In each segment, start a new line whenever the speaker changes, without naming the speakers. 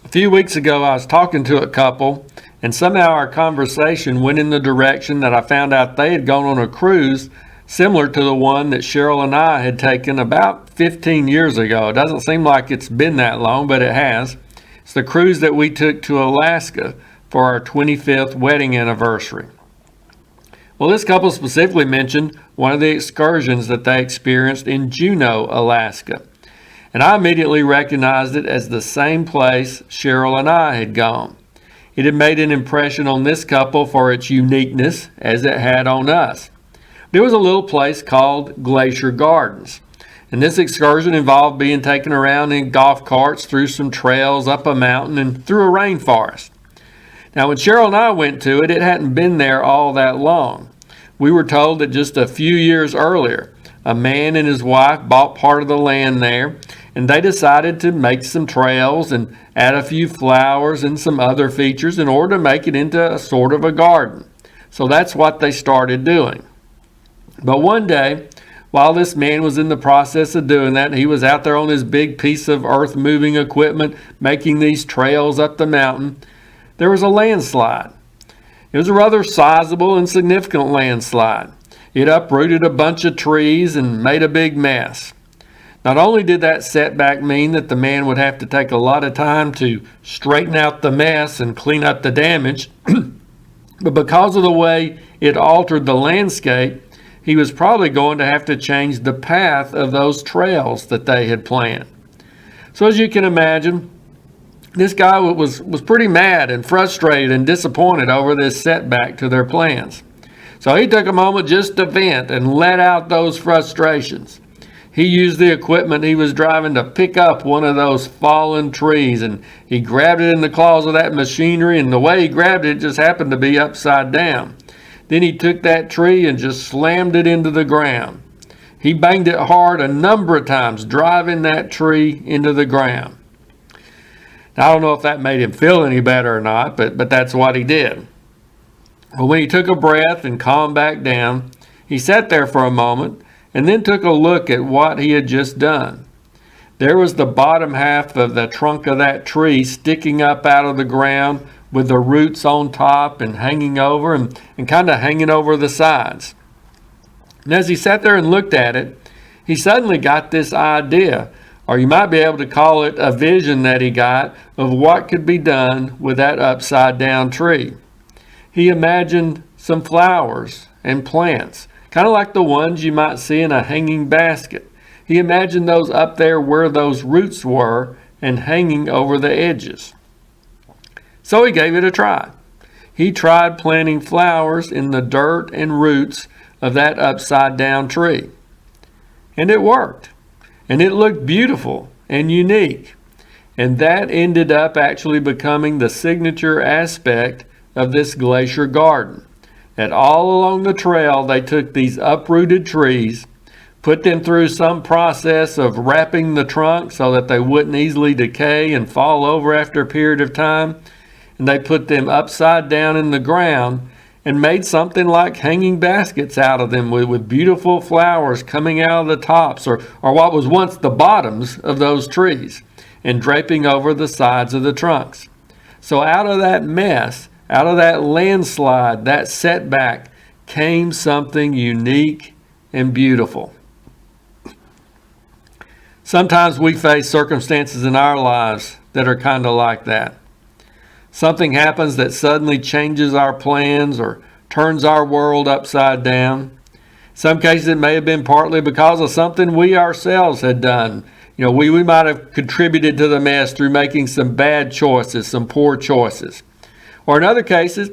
A few weeks ago, I was talking to a couple, and somehow our conversation went in the direction that I found out they had gone on a cruise similar to the one that Cheryl and I had taken about 15 years ago. It doesn't seem like it's been that long, but it has. It's the cruise that we took to Alaska for our 25th wedding anniversary. Well, this couple specifically mentioned one of the excursions that they experienced in Juneau, Alaska. And I immediately recognized it as the same place Cheryl and I had gone. It had made an impression on this couple for its uniqueness as it had on us. There was a little place called Glacier Gardens. And this excursion involved being taken around in golf carts through some trails up a mountain and through a rainforest. Now, when Cheryl and I went to it, it hadn't been there all that long. We were told that just a few years earlier, a man and his wife bought part of the land there, and they decided to make some trails and add a few flowers and some other features in order to make it into a sort of a garden. So that's what they started doing. But one day, while this man was in the process of doing that, he was out there on his big piece of earth-moving equipment making these trails up the mountain, there was a landslide. It was a rather sizable and significant landslide. It uprooted a bunch of trees and made a big mess. Not only did that setback mean that the man would have to take a lot of time to straighten out the mess and clean up the damage, but because of the way it altered the landscape, he was probably going to have to change the path of those trails that they had planned. So as you can imagine, this guy was pretty mad and frustrated and disappointed over this setback to their plans. So he took a moment just to vent and let out those frustrations. He used the equipment he was driving to pick up one of those fallen trees, and he grabbed it in the claws of that machinery, and the way he grabbed it just happened to be upside down. Then he took that tree and just slammed it into the ground. He banged it hard a number of times, driving that tree into the ground. Now, I don't know if that made him feel any better or not, but that's what he did. But when he took a breath and calmed back down, he sat there for a moment and then took a look at what he had just done. There was the bottom half of the trunk of that tree sticking up out of the ground with the roots on top and hanging over and kind of hanging over the sides. And as he sat there and looked at it, he suddenly got this idea, or you might be able to call it a vision that he got of what could be done with that upside down tree. He imagined some flowers and plants, kind of like the ones you might see in a hanging basket. He imagined those up there where those roots were and hanging over the edges. So he gave it a try. He tried planting flowers in the dirt and roots of that upside down tree. And it worked. And it looked beautiful and unique. And that ended up actually becoming the signature aspect of this glacier garden. That all along the trail they took these uprooted trees, put them through some process of wrapping the trunk so that they wouldn't easily decay and fall over after a period of time, and they put them upside down in the ground and made something like hanging baskets out of them with beautiful flowers coming out of the tops or what was once the bottoms of those trees and draping over the sides of the trunks. So out of that mess, out of that landslide, that setback, came something unique and beautiful. Sometimes we face circumstances in our lives that are kind of like that. Something happens that suddenly changes our plans or turns our world upside down. In some cases, it may have been partly because of something we ourselves had done. We might have contributed to the mess through making some bad choices, some poor choices. Or in other cases,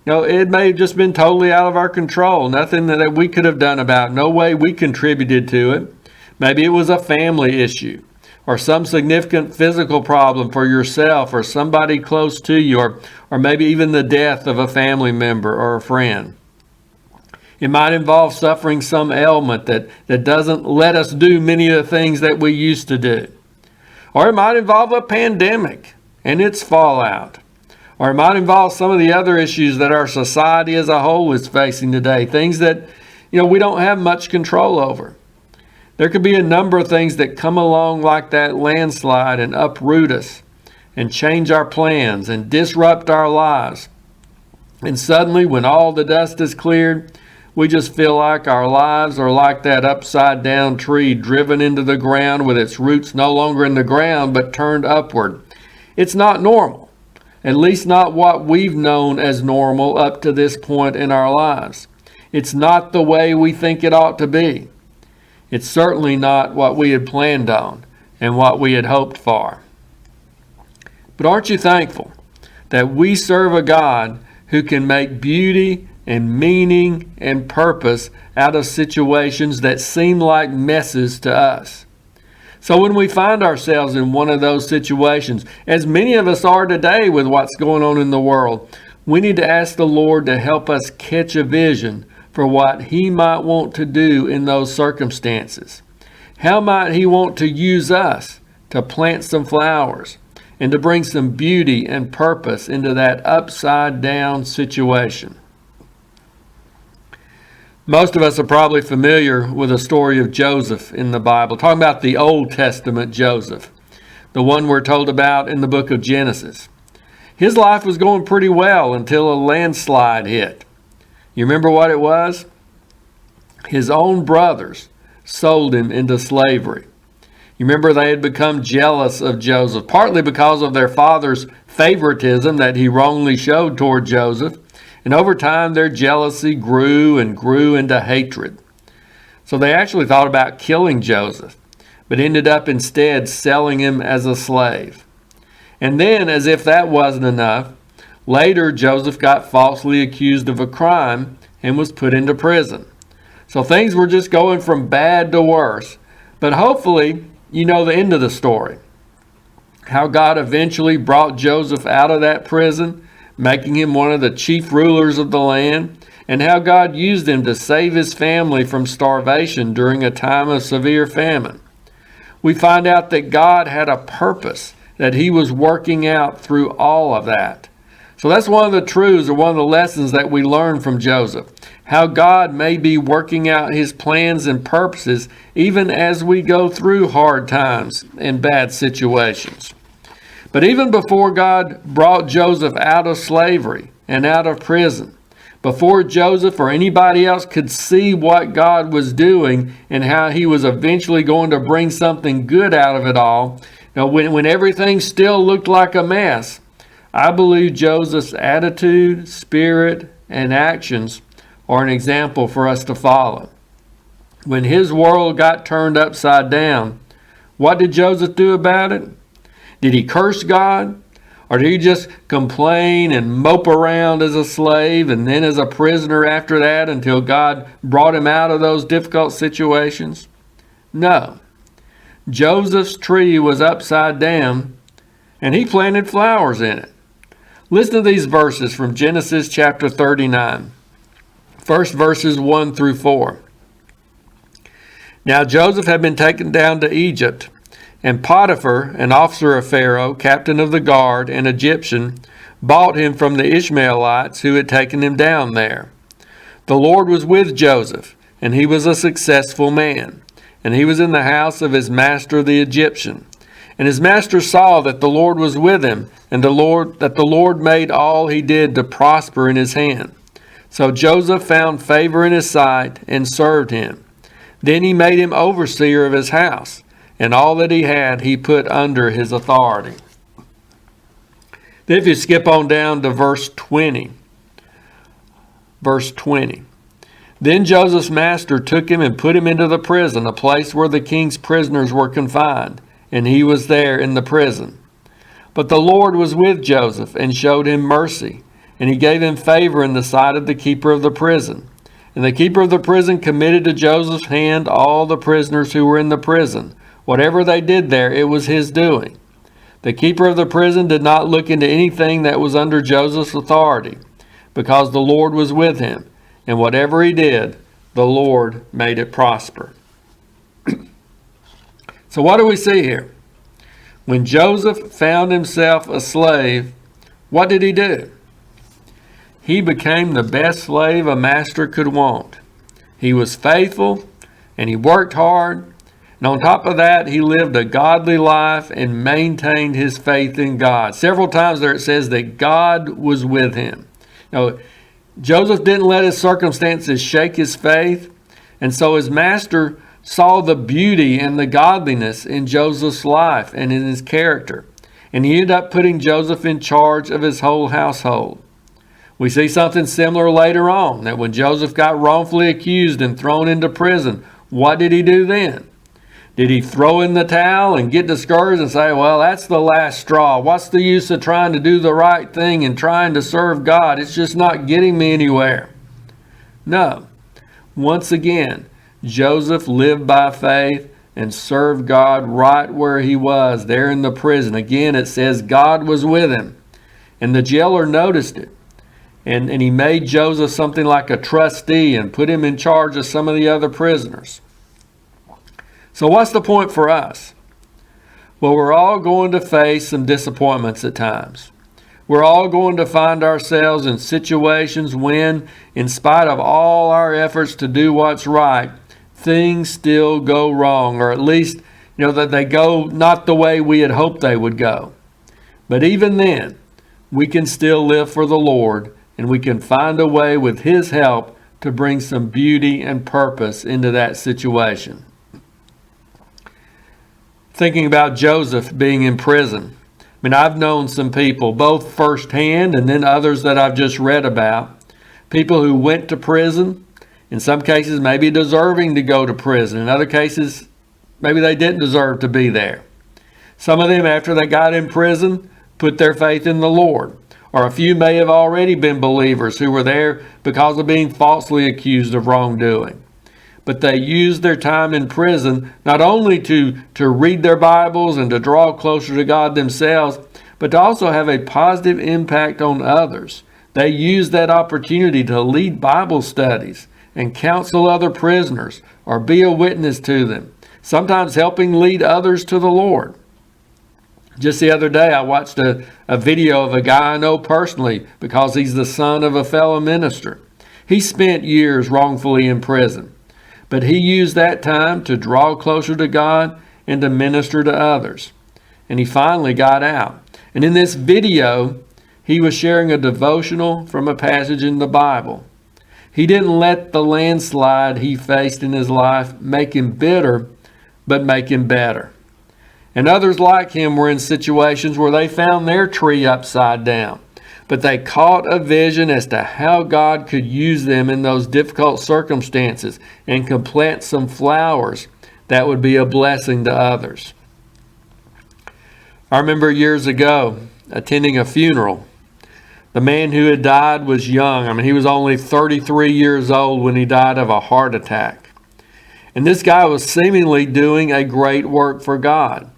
it may have just been totally out of our control, nothing that we could have done about it, no way we contributed to it. Maybe it was a family issue or some significant physical problem for yourself or somebody close to you, or maybe even the death of a family member or a friend. It might involve suffering some ailment that doesn't let us do many of the things that we used to do. Or it might involve a pandemic and its fallout. Or it might involve some of the other issues that our society as a whole is facing today, things that we don't have much control over. There could be a number of things that come along like that landslide and uproot us and change our plans and disrupt our lives. And suddenly, when all the dust is cleared, we just feel like our lives are like that upside down tree driven into the ground with its roots no longer in the ground but turned upward. It's not normal, at least not what we've known as normal up to this point in our lives. It's not the way we think it ought to be. It's certainly not what we had planned on and what we had hoped for. But aren't you thankful that we serve a God who can make beauty and meaning and purpose out of situations that seem like messes to us? So when we find ourselves in one of those situations, as many of us are today with what's going on in the world, we need to ask the Lord to help us catch a vision for what He might want to do in those circumstances. How might He want to use us to plant some flowers and to bring some beauty and purpose into that upside down situation? Most of us are probably familiar with the story of Joseph in the Bible, talking about the Old Testament Joseph, the one we're told about in the book of Genesis. His life was going pretty well until a landslide hit. You remember what it was? His own brothers sold him into slavery. You remember they had become jealous of Joseph, partly because of their father's favoritism that he wrongly showed toward Joseph. And over time, their jealousy grew and grew into hatred. So they actually thought about killing Joseph, but ended up instead selling him as a slave. And then, as if that wasn't enough, later Joseph got falsely accused of a crime and was put into prison. So things were just going from bad to worse. But hopefully, you know the end of the story. How God eventually brought Joseph out of that prison, making him one of the chief rulers of the land, and how God used him to save his family from starvation during a time of severe famine. We find out that God had a purpose that He was working out through all of that. So that's one of the truths or one of the lessons that we learn from Joseph, how God may be working out His plans and purposes even as we go through hard times and bad situations. But even before God brought Joseph out of slavery and out of prison, before Joseph or anybody else could see what God was doing and how He was eventually going to bring something good out of it all, when everything still looked like a mess, I believe Joseph's attitude, spirit, and actions are an example for us to follow. When his world got turned upside down, what did Joseph do about it? Did he curse God? Or did he just complain and mope around as a slave and then as a prisoner after that until God brought him out of those difficult situations? No. Joseph's tree was upside down and he planted flowers in it. Listen to these verses from Genesis chapter 39. First verses 1 through 4. Now Joseph had been taken down to Egypt, and Potiphar, an officer of Pharaoh, captain of the guard, an Egyptian, bought him from the Ishmaelites who had taken him down there. The Lord was with Joseph, and he was a successful man, and he was in the house of his master the Egyptian. And his master saw that the Lord was with him, and that the Lord made all he did to prosper in his hand. So Joseph found favor in his sight and served him. Then he made him overseer of his house, and all that he had he put under his authority. Then if you skip on down to verse 20. Verse 20. Then Joseph's master took him and put him into the prison, a place where the king's prisoners were confined, and he was there in the prison. But the Lord was with Joseph and showed him mercy, and he gave him favor in the sight of the keeper of the prison. And the keeper of the prison committed to Joseph's hand all the prisoners who were in the prison. Whatever they did there, it was his doing. The keeper of the prison did not look into anything that was under Joseph's authority, because the Lord was with him, and whatever he did, the Lord made it prosper. So what do we see here? When Joseph found himself a slave, what did he do? He became the best slave a master could want. He was faithful, and he worked hard, And on top of that, he lived a godly life and maintained his faith in God. Several times there it says that God was with him. Now, Joseph didn't let his circumstances shake his faith, and so his master saw the beauty and the godliness in Joseph's life and in his character. And he ended up putting Joseph in charge of his whole household. We see something similar later on, that when Joseph got wrongfully accused and thrown into prison, what did he do then? Did he throw in the towel and get discouraged and say, well, that's the last straw. What's the use of trying to do the right thing and trying to serve God? It's just not getting me anywhere. No. Once again, Joseph lived by faith and served God right where he was, there in the prison. Again, it says God was with him. And the jailer noticed it. And he made Joseph something like a trustee and put him in charge of some of the other prisoners. So what's the point for us? Well, we're all going to face some disappointments at times. We're all going to find ourselves in situations when, in spite of all our efforts to do what's right, things still go wrong, or at least, that they go not the way we had hoped they would go. But even then, we can still live for the Lord, and we can find a way with His help to bring some beauty and purpose into that situation. Thinking about Joseph being in prison. I've known some people, both firsthand and then others that I've just read about. People who went to prison, in some cases maybe deserving to go to prison. In other cases, maybe they didn't deserve to be there. Some of them, after they got in prison, put their faith in the Lord. Or a few may have already been believers who were there because of being falsely accused of wrongdoing. But they used their time in prison not only to read their Bibles and to draw closer to God themselves, but to also have a positive impact on others. They used that opportunity to lead Bible studies and counsel other prisoners or be a witness to them, sometimes helping lead others to the Lord. Just the other day, I watched a video of a guy I know personally because he's the son of a fellow minister. He spent years wrongfully in prison, but he used that time to draw closer to God and to minister to others. And he finally got out. And in this video, he was sharing a devotional from a passage in the Bible. He didn't let the landslide he faced in his life make him bitter, but make him better. And others like him were in situations where they found their tree upside down, but they caught a vision as to how God could use them in those difficult circumstances and could plant some flowers that would be a blessing to others. I remember years ago attending a funeral. The man who had died was young. He was only 33 years old when he died of a heart attack. And this guy was seemingly doing a great work for God.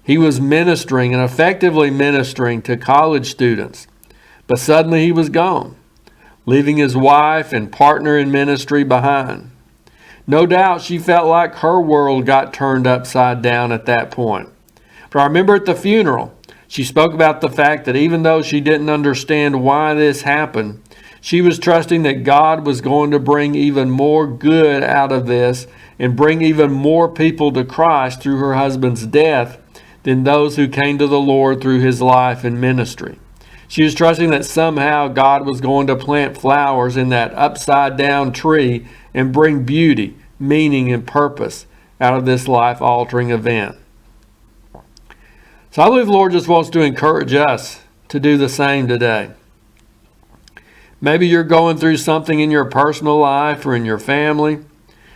He was ministering and effectively ministering to college students. But suddenly he was gone, leaving his wife and partner in ministry behind. No doubt she felt like her world got turned upside down at that point. But I remember at the funeral, she spoke about the fact that even though she didn't understand why this happened, she was trusting that God was going to bring even more good out of this and bring even more people to Christ through her husband's death than those who came to the Lord through his life and ministry. She was trusting that somehow God was going to plant flowers in that upside down tree and bring beauty, meaning, and purpose out of this life-altering event. So I believe the Lord just wants to encourage us to do the same today. Maybe you're going through something in your personal life or in your family.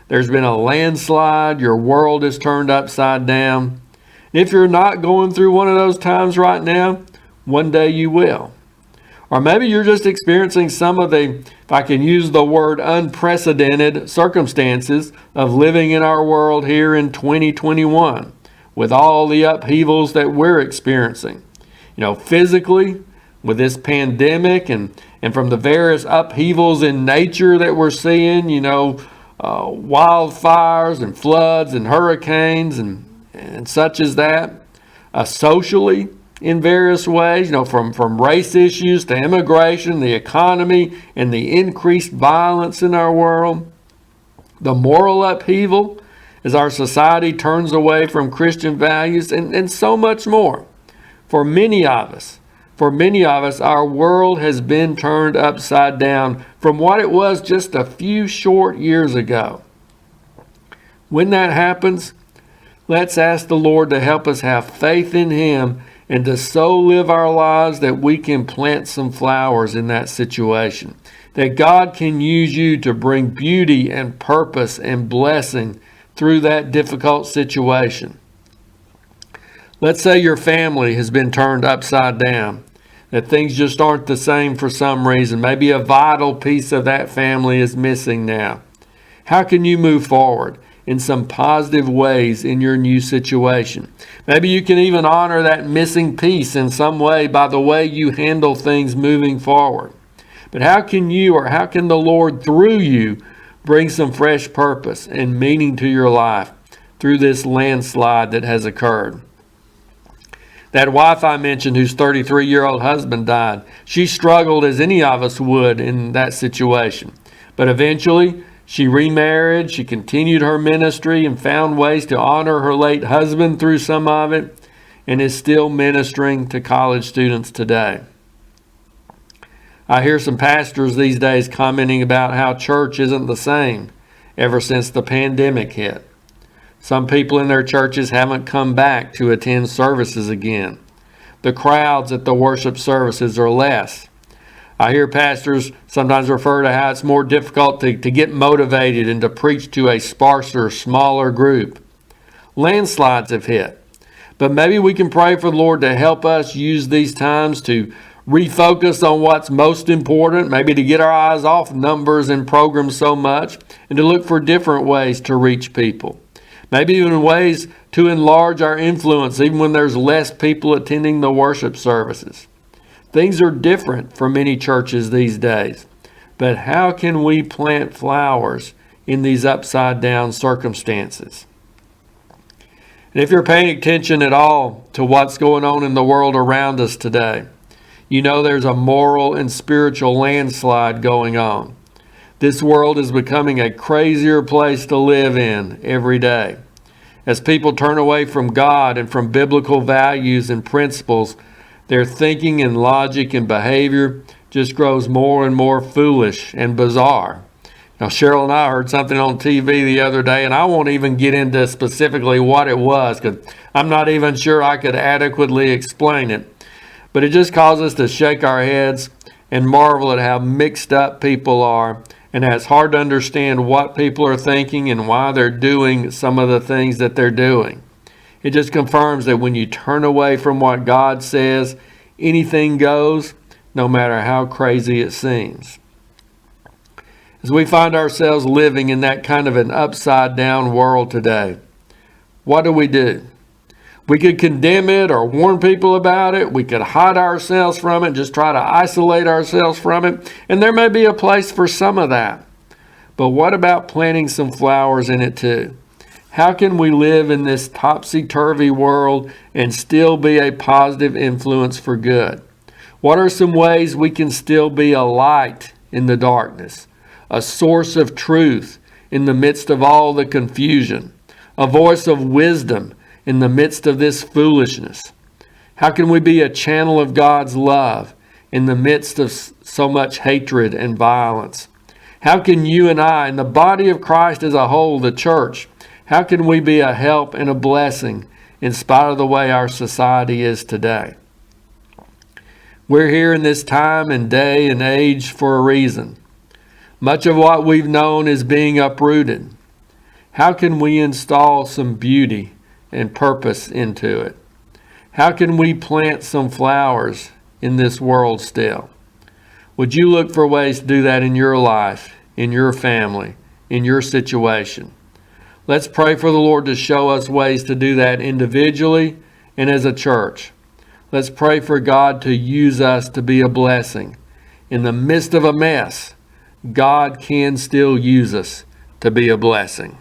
There's been a landslide. Your world is turned upside down. And if you're not going through one of those times right now, one day you will. Or maybe you're just experiencing some of the, if I can use the word, unprecedented circumstances of living in our world here in 2021 with all the upheavals that we're experiencing. Physically, with this pandemic and from the various upheavals in nature that we're seeing, wildfires and floods and hurricanes and such as that. Socially, in various ways, from race issues to immigration, the economy, and the increased violence in our world. The moral upheaval as our society turns away from Christian values, and so much more. For many of us, our world has been turned upside down from what it was just a few short years ago. When that happens, let's ask the Lord to help us have faith in Him and to so live our lives that we can plant some flowers in that situation. That God can use you to bring beauty and purpose and blessing through that difficult situation. Let's say your family has been turned upside down, that things just aren't the same for some reason. Maybe a vital piece of that family is missing now. How can you move forward in some positive ways in your new situation? Maybe you can even honor that missing piece in some way by the way you handle things moving forward. But how can the Lord through you bring some fresh purpose and meaning to your life through this landslide that has occurred? That wife I mentioned whose 33-year-old husband died, she struggled as any of us would in that situation. But eventually, she remarried, she continued her ministry and found ways to honor her late husband through some of it, and is still ministering to college students today. I hear some pastors these days commenting about how church isn't the same ever since the pandemic hit. Some people in their churches haven't come back to attend services again. The crowds at the worship services are less. I hear pastors sometimes refer to how it's more difficult to get motivated and to preach to a sparser, smaller group. Landslides have hit. But maybe we can pray for the Lord to help us use these times to refocus on what's most important, maybe to get our eyes off numbers and programs so much, and to look for different ways to reach people. Maybe even ways to enlarge our influence, even when there's less people attending the worship services. Things are different for many churches these days. But how can we plant flowers in these upside down circumstances? And if you're paying attention at all to what's going on in the world around us today, you know there's a moral and spiritual landslide going on. This world is becoming a crazier place to live in every day. As people turn away from God and from biblical values and principles, their thinking and logic and behavior just grows more and more foolish and bizarre. Now, Cheryl and I heard something on TV the other day, and I won't even get into specifically what it was because I'm not even sure I could adequately explain it. But it just causes us to shake our heads and marvel at how mixed up people are, and how it's hard to understand what people are thinking and why they're doing some of the things that they're doing. It just confirms that when you turn away from what God says, anything goes, no matter how crazy it seems. As we find ourselves living in that kind of an upside down world today, what do? We could condemn it or warn people about it. We could hide ourselves from it, just try to isolate ourselves from it. And there may be a place for some of that. But what about planting some flowers in it too? How can we live in this topsy-turvy world and still be a positive influence for good? What are some ways we can still be a light in the darkness, a source of truth in the midst of all the confusion, a voice of wisdom in the midst of this foolishness? How can we be a channel of God's love in the midst of so much hatred and violence? How can you and I, and the body of Christ as a whole, the church, how can we be a help and a blessing in spite of the way our society is today? We're here in this time and day and age for a reason. Much of what we've known is being uprooted. How can we install some beauty and purpose into it? How can we plant some flowers in this world still? Would you look for ways to do that in your life, in your family, in your situation? Let's pray for the Lord to show us ways to do that individually and as a church. Let's pray for God to use us to be a blessing. In the midst of a mess, God can still use us to be a blessing.